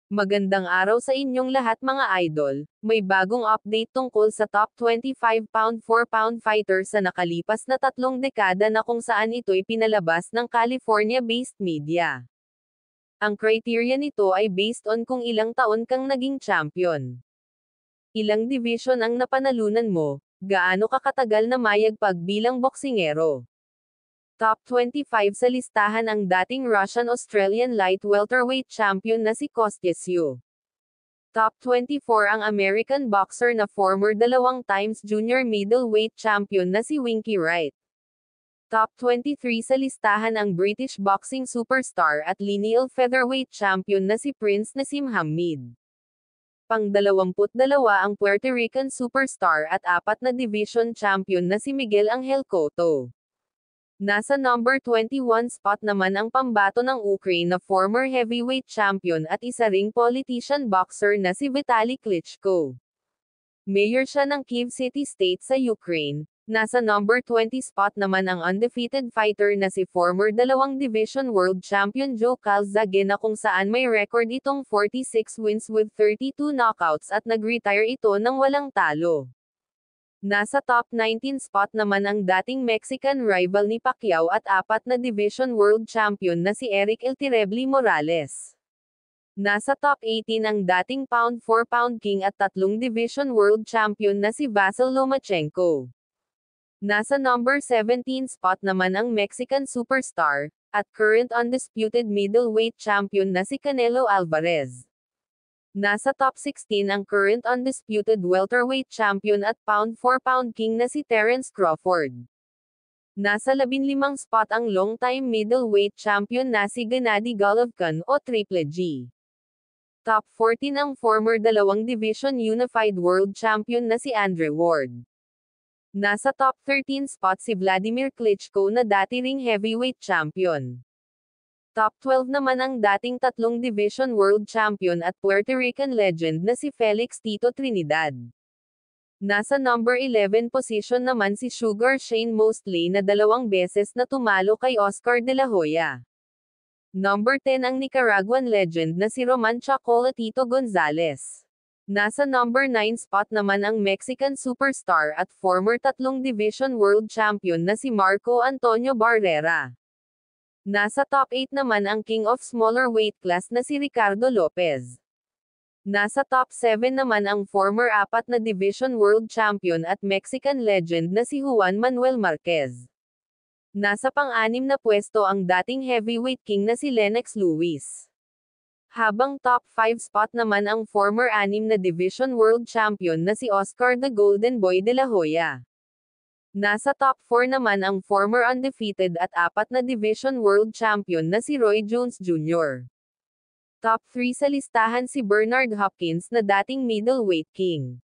Magandang araw sa inyong lahat mga idol, may bagong update tungkol sa top 25 pound for pound fighter sa nakalipas na 3 dekada na kung saan ito'y pinalabas ng California-based media. Ang criteria nito ay based on kung ilang taon kang naging champion. Ilang division ang napanalunan mo, gaano ka katagal na mayagpag bilang boksingero. Top 25 sa listahan ang dating Russian-Australian light welterweight champion na si Kostesyu. Top 24 ang American boxer na former 2 times junior middleweight champion na si Winky Wright. Top 23 sa listahan ang British boxing superstar at lineal featherweight champion na si Prince Naseem Hamed. Pang-22 ang Puerto Rican superstar at 4 na division champion na si Miguel Angel Cotto. Nasa number 21 spot naman ang pambato ng Ukraine na former heavyweight champion at isa ring politician boxer na si Vitaly Klitschko. Mayor siya ng Kyiv City State sa Ukraine. Nasa number 20 spot naman ang undefeated fighter na si former 2 division world champion Joe Calzaghe na kung saan may record itong 46 wins with 32 knockouts at nag-retire ito ng walang talo. Nasa top 19 spot naman ang dating Mexican rival ni Pacquiao at 4 na division world champion na si Eric El Terrible Morales. Nasa top 18 ang dating pound for pound king at 3 division world champion na si Vasyl Lomachenko. Nasa number 17 spot naman ang Mexican superstar, at current undisputed middleweight champion na si Canelo Alvarez. Nasa top 16 ang current undisputed welterweight champion at pound for pound king na si Terence Crawford. Nasa 15 spot ang long-time middleweight champion na si Gennady Golovkin o Triple G. Top 14 ang former 2 division unified world champion na si Andre Ward. Nasa top 13 spot si Vladimir Klitschko na dati ring heavyweight champion. Top 12 naman ang dating 3 division world champion at Puerto Rican legend na si Felix Tito Trinidad. Nasa number 11 position naman si Sugar Shane Mosley na 2 beses na tumalo kay Oscar De La Hoya. Number 10 ang Nicaraguan legend na si Roman Chocolatito Gonzalez. Nasa number 9 spot naman ang Mexican superstar at former 3 division world champion na si Marco Antonio Barrera. Nasa top 8 naman ang king of smaller weight class na si Ricardo Lopez. Nasa top 7 naman ang former 4 na division world champion at Mexican legend na si Juan Manuel Marquez. Nasa pang-6 na pwesto ang dating heavyweight king na si Lennox Lewis. Habang top 5 spot naman ang former 6 na division world champion na si Oscar the Golden Boy De La Hoya. Nasa top 4 naman ang former undefeated at 4 na division world champion na si Roy Jones Jr. Top 3 sa listahan si Bernard Hopkins na dating middleweight king.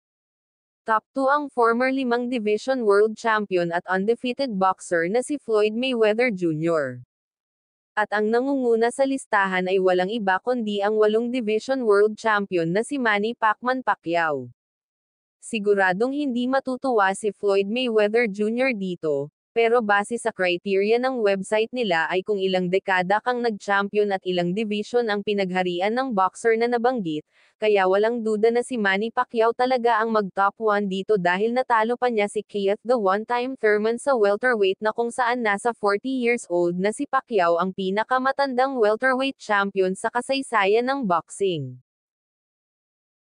Top 2 ang former 5 division world champion at undefeated boxer na si Floyd Mayweather Jr. At ang nangunguna sa listahan ay walang iba kundi ang 8 division world champion na si Manny Pacquiao. Siguradong hindi matutuwa si Floyd Mayweather Jr. dito, pero base sa criteria ng website nila ay kung ilang dekada kang nag-champion at ilang division ang pinagharian ng boxer na nabanggit, kaya walang duda na si Manny Pacquiao talaga ang mag-top 1 dito dahil natalo pa niya si Keith the one-time Thurman sa welterweight na kung saan nasa 40 years old na si Pacquiao ang pinakamatandang welterweight champion sa kasaysayan ng boxing.